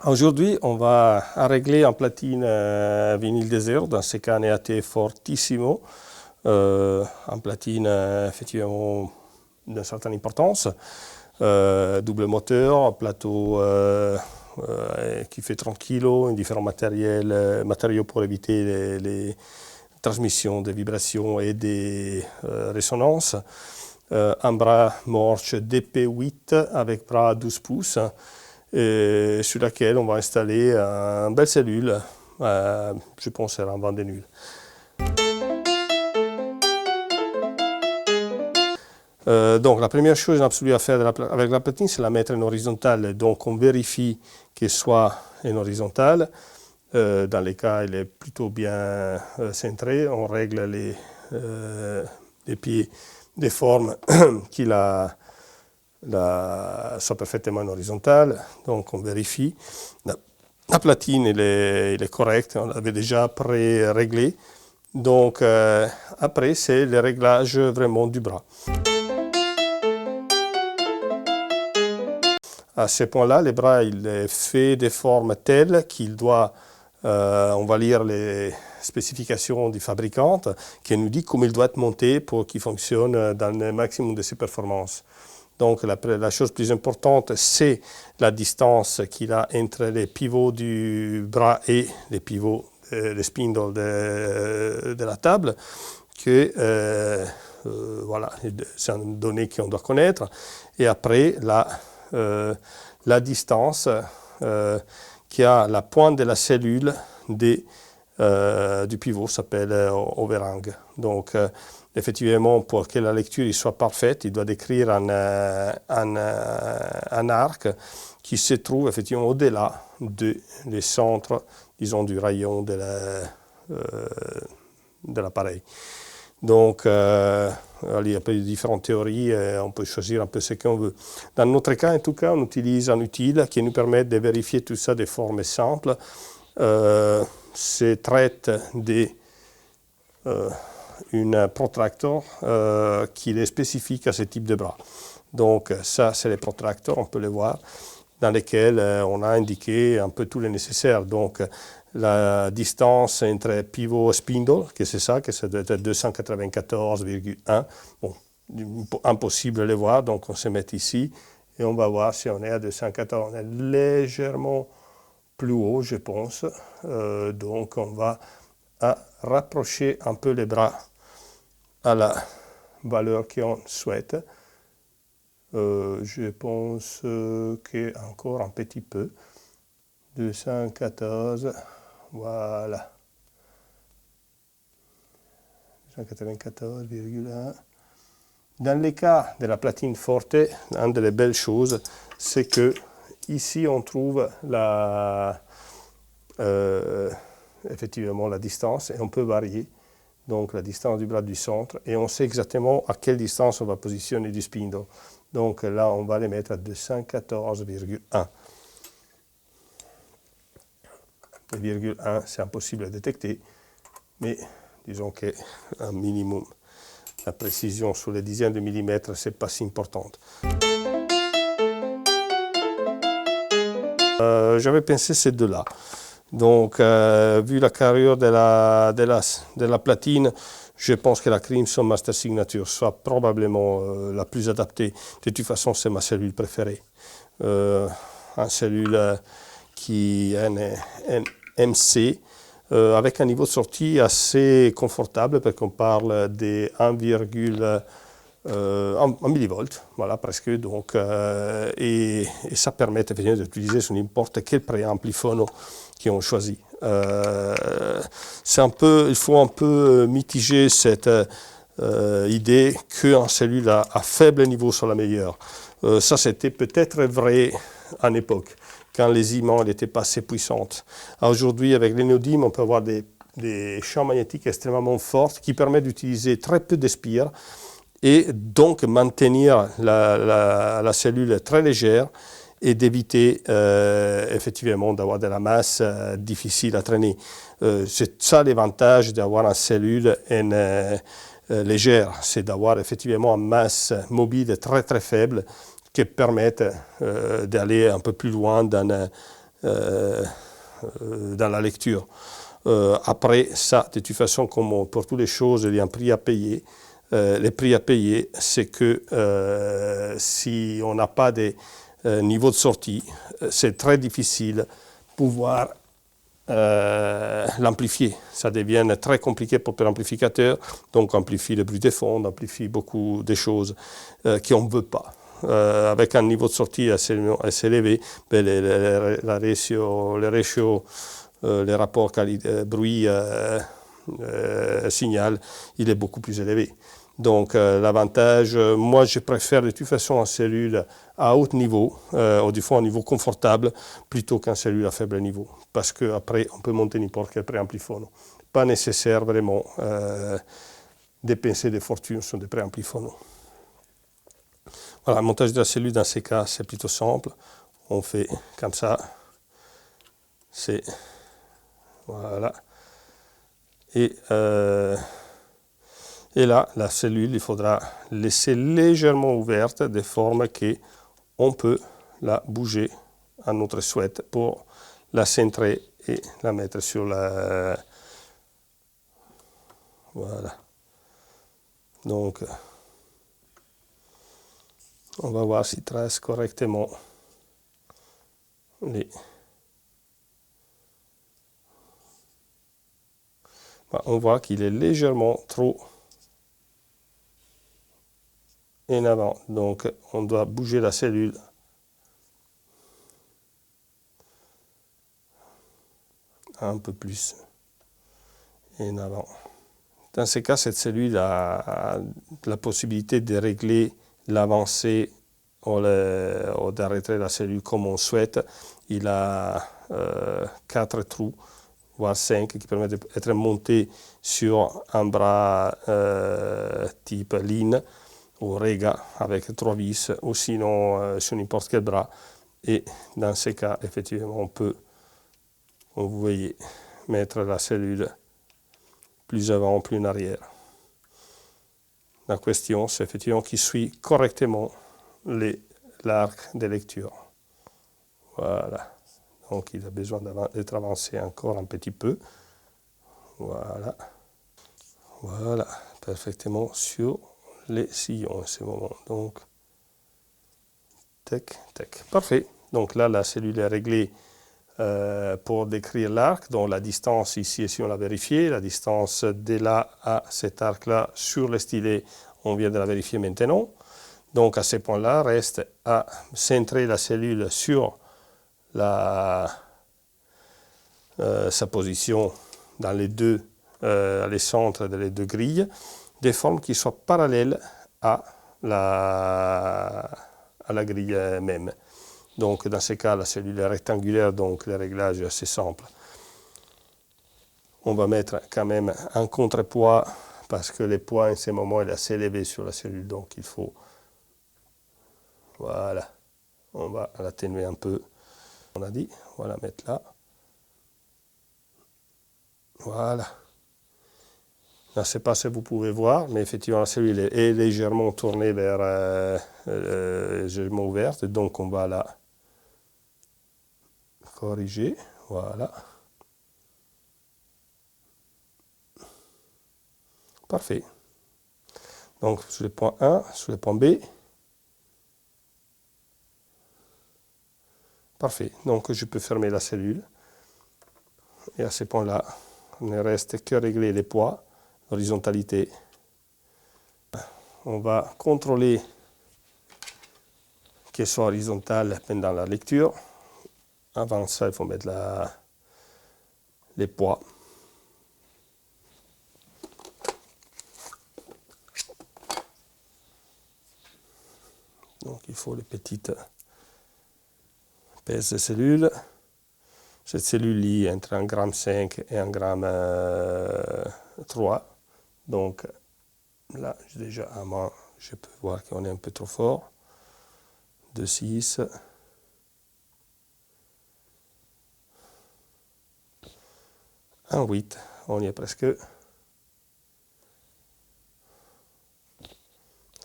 Aujourd'hui, on va régler en platine vinyle désert dans ce cas NAT fortissimo, en platine effectivement d'une certaine importance, double moteur, plateau qui fait 30 kg, différents matériaux pour éviter les transmissions des vibrations et des résonances, un bras Morch DP8 avec bras 12 pouces, sur laquelle on va installer une belle cellule, je pense que c'est un vent des nuls. Donc la première chose absolue à faire avec la platine, c'est la mettre en horizontale. Donc on vérifie qu'elle soit en horizontale. Dans les cas, elle est plutôt bien centrée. On règle les pieds des formes qui soit parfaitement horizontale. Donc on vérifie. La platine elle est correcte, on l'avait déjà pré-réglée. Donc après, c'est le réglage vraiment du bras. À ce point-là, le bras il est fait de formes telles qu'il doit, on va lire les spécifications du fabricant, qui nous dit comment il doit être monté pour qu'il fonctionne dans le maximum de ses performances. Donc la chose plus importante, c'est la distance qu'il a entre les pivots du bras et les pivots, les spindles de la table, voilà, c'est une donnée qu'on doit connaître. Et après, la distance qui a la pointe de la cellule du pivot s'appelle overhang. Donc, effectivement, pour que la lecture soit parfaite, il doit décrire un arc qui se trouve effectivement au-delà des centres, disons, du rayon de l'appareil. Donc, il y a différentes théories, on peut choisir un peu ce qu'on veut. Dans notre cas, en tout cas, on utilise un outil qui nous permet de vérifier tout ça de forme simple. C'est traite un protracteur qui est spécifique à ce type de bras. Donc ça, c'est les protracteurs, on peut les voir, dans lesquels on a indiqué un peu tout le nécessaire. Donc la distance entre pivot et spindle, que c'est ça, que ça doit être 294,1. Bon, impossible de le voir, donc on se met ici et on va voir si on est à 214. On est légèrement plus haut, je pense. Donc on va rapprocher un peu les bras à la valeur qu'on souhaite. Je pense qu'encore un petit peu. 214, voilà. 294,1. Dans le cas de la platine forte, une des belles choses, c'est que ici on trouve effectivement la distance et on peut varier donc la distance du bras du centre et on sait exactement à quelle distance on va positionner du spindle. Donc là on va les mettre à 214,1. Le virgule 1 c'est impossible à détecter, mais disons qu'un minimum, la précision sur les dixièmes de millimètre c'est pas si importante. J'avais pensé ces deux-là. Donc, vu la carrure de la platine, je pense que la Crimson Master Signature soit probablement la plus adaptée. De toute façon, c'est ma cellule préférée. Une cellule qui est un MC, avec un niveau de sortie assez confortable, parce qu'on parle de 1 millivolt, voilà, presque. Donc, et ça permet d'utiliser sur n'importe quel préampli phono qui ont choisi. Il faut un peu mitiger cette idée qu'une cellule à faible niveau soit la meilleure. Ça, c'était peut-être vrai à une époque, quand les imants n'étaient pas assez puissantes. Aujourd'hui, avec les néodymes, on peut avoir des champs magnétiques extrêmement forts qui permettent d'utiliser très peu de spire et donc maintenir la cellule très légère et d'éviter effectivement d'avoir de la masse difficile à traîner. C'est ça l'avantage d'avoir une cellule légère, c'est d'avoir effectivement une masse mobile très très faible qui permettent d'aller un peu plus loin dans dans la lecture. Après ça, de toute façon, comme pour toutes les choses, il y a un prix à payer. Les prix à payer, c'est que si on n'a pas de niveau de sortie, c'est très difficile pouvoir l'amplifier. Ça devient très compliqué pour l'amplificateur, donc amplifie le bruit des fonds, amplifie beaucoup de choses qu'on ne veut pas. Avec un niveau de sortie assez élevé, ben les rapports bruit-signal, il est beaucoup plus élevé. Donc l'avantage, moi je préfère de toute façon une cellule à haut niveau, ou du fond à un niveau confortable, plutôt qu'une cellule à faible niveau. Parce qu'après, on peut monter n'importe quel préamplifono. Pas nécessaire vraiment dépenser des fortunes sur des préamplifono. Voilà, le montage de la cellule dans ces cas, c'est plutôt simple. On fait comme ça. C'est... Voilà. Et là, la cellule, il faudra laisser légèrement ouverte de forme qu'on peut la bouger à notre souhait pour la centrer et la mettre sur la... Voilà. Donc, on va voir s'il trace correctement les... On voit qu'il est légèrement trop en avant. Donc, on doit bouger la cellule un peu plus en avant. Dans ce cas, cette cellule a la possibilité de régler l'avancée ou d'arrêter la cellule comme on souhaite. Il a 4 trous, voire 5, qui permettent d'être monté sur un bras type Lean ou Rega avec 3 vis, ou sinon sur n'importe quel bras. Et dans ces cas, effectivement, on peut, comme vous voyez, mettre la cellule plus avant, plus en arrière. La question, c'est effectivement qu'il suit correctement l'arc de lecture. Voilà. Donc, il a besoin d'être avancé encore un petit peu. Voilà. Voilà. Parfaitement sur les sillons en ce moment. Donc, tac, tac. Parfait. Donc là, la cellule est réglée pour décrire l'arc. Donc la distance ici, si on l'a vérifié, la distance de là à cet arc-là sur le stylet, on vient de la vérifier maintenant. Donc à ce point-là, reste à centrer la cellule sur sa position dans les centres des deux grilles, de forme qui soient parallèles à la grille même. Donc dans ce cas, la cellule est rectangulaire, donc le réglage est assez simple. On va mettre quand même un contrepoids, parce que le poids en ce moment est assez élevé sur la cellule, donc il faut... Voilà, on va l'atténuer un peu. On a dit, on va la mettre là. Voilà. Je ne sais pas si vous pouvez voir, mais effectivement la cellule est légèrement tournée vers légèrement ouverte, donc on va la corriger. Voilà. Parfait. Donc sur le point 1, sur le point B. Parfait. Donc je peux fermer la cellule. Et à ce point-là, il ne reste que régler les poids, l'horizontalité. On va contrôler qu'elle soit horizontale pendant la lecture. Avant ça, il faut mettre les poids. Donc il faut les petites pèses de cellules. Cette cellule lit entre 1,5 g et 1,3 g. Donc là, déjà à main, je peux voir qu'on est un peu trop fort. 2,6. 1,8. On y est presque.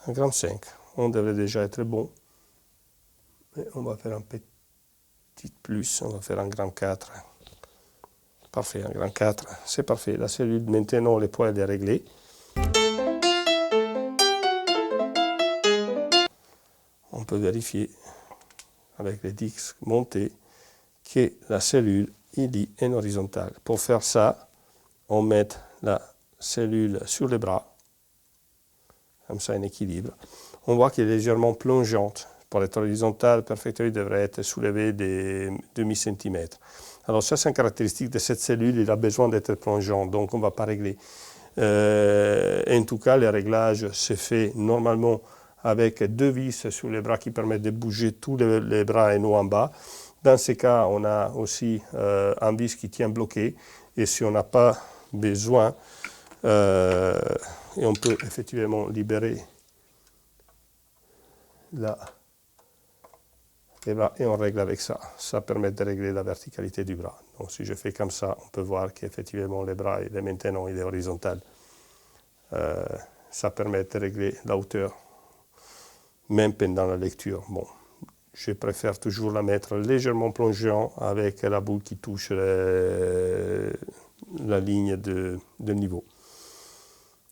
1,5 g. On devrait déjà être bon. Mais on va faire un petite plus, on va faire un gramme 4. Parfait, un gramme 4, c'est parfait. La cellule, maintenant, le poids est réglé. On peut vérifier avec les disques montés que la cellule est en horizontale. Pour faire ça, on met la cellule sur les bras, comme ça en équilibre. On voit qu'elle est légèrement plongeante. Pour être horizontale, Perfectory devrait être soulevé des demi-centimètres. Alors ça, c'est une caractéristique de cette cellule, il a besoin d'être plongeant, donc on ne va pas régler. En tout cas, le réglage se fait normalement avec 2 vis sur les bras qui permettent de bouger tous les bras et nous en bas. Dans ces cas, on a aussi un vis qui tient bloqué, et si on n'a pas besoin, et on peut effectivement libérer les bras et on règle avec ça. Ça permet de régler la verticalité du bras. Donc si je fais comme ça, on peut voir qu'effectivement le bras, maintenant, il est horizontal. Ça permet de régler la hauteur, même pendant la lecture. Bon, je préfère toujours la mettre légèrement plongeant avec la boule qui touche la ligne de niveau.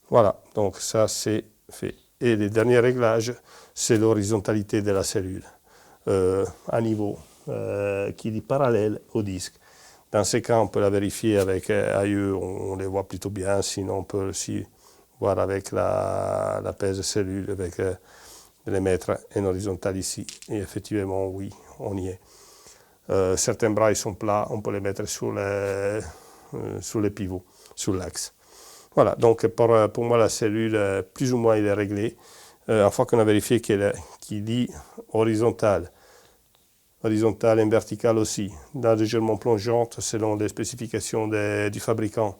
Voilà, donc ça c'est fait. Et le dernier réglage, c'est l'horizontalité de la cellule à niveau qui est parallèle au disque. Dans ces cas, on peut la vérifier avec AE, on les voit plutôt bien, sinon on peut aussi voir avec la pèse cellule, avec les mettre en horizontal ici. Et effectivement, oui, on y est. Certains bras ils sont plats, on peut les mettre sur les pivots, sur l'axe. Voilà, donc pour moi la cellule, plus ou moins, il est réglée. Une fois qu'on a vérifié qu'il est horizontal et vertical aussi, légèrement plongeante selon les spécifications du fabricant,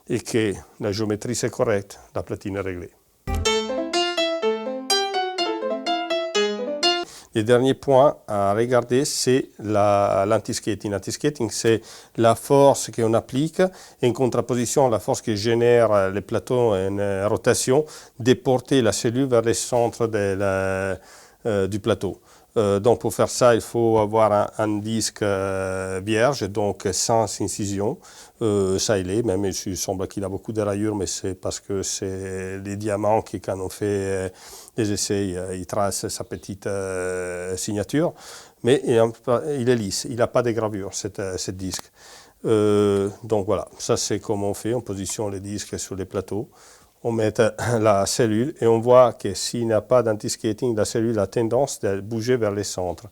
et que la géométrie c'est correcte, la platine est réglée. Le dernier point à regarder, c'est l'anti-skating. L'anti-skating, c'est la force qu'on applique en contraposition à la force que génère le plateau en rotation, de porter la cellule vers le centre du plateau. Donc pour faire ça, il faut avoir un disque vierge, donc sans incision. Ça il est, même il semble qu'il a beaucoup de rayures, mais c'est parce que c'est les diamants qui, quand on fait les essais, il trace sa petite signature. Mais il est lisse, il n'a pas de gravure, ce disque. Donc voilà, ça c'est comme on fait, on positionne les disques sur les plateaux. On met la cellule et on voit que s'il n'y a pas d'anti-skating, la cellule a tendance à bouger vers le centre.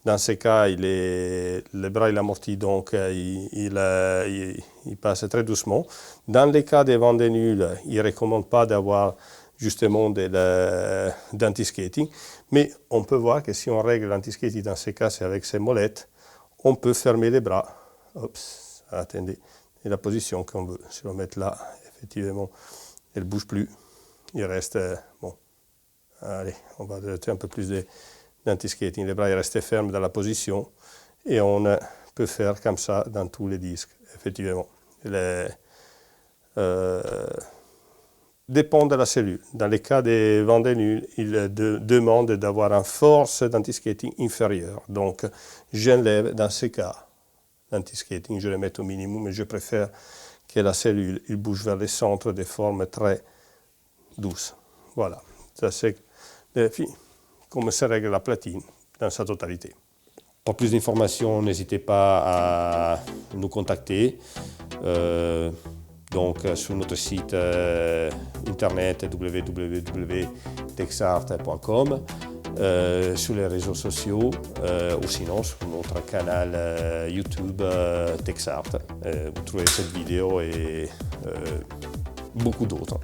Dans ce cas, le bras il amortit, donc il passe très doucement. Dans les cas des vents de nul, il ne recommande pas d'avoir justement d'anti-skating, mais on peut voir que si on règle l'anti-skating dans ces cas, c'est avec ses molettes, on peut fermer les bras. Oups, attendez, et la position qu'on veut. Si on met là, effectivement, elle ne bouge plus, il reste, bon, allez, on va ajouter un peu plus d'anti-skating. Les bras ils restent fermes dans la position et on peut faire comme ça dans tous les disques, effectivement. Dépend de la cellule. Dans les cas des vents de nul, il demande d'avoir une force d'anti-skating inférieure. Donc, j'enlève dans ces cas l'anti-skating, je le mets au minimum, mais je préfère que la cellule il bouge vers le centre de forme très douce. Voilà, ça c'est comme se règle la platine dans sa totalité. Pour plus d'informations, n'hésitez pas à nous contacter. Donc sur notre site internet www.texart.com, sur les réseaux sociaux ou sinon sur notre canal YouTube Texart. Vous trouvez cette vidéo et beaucoup d'autres.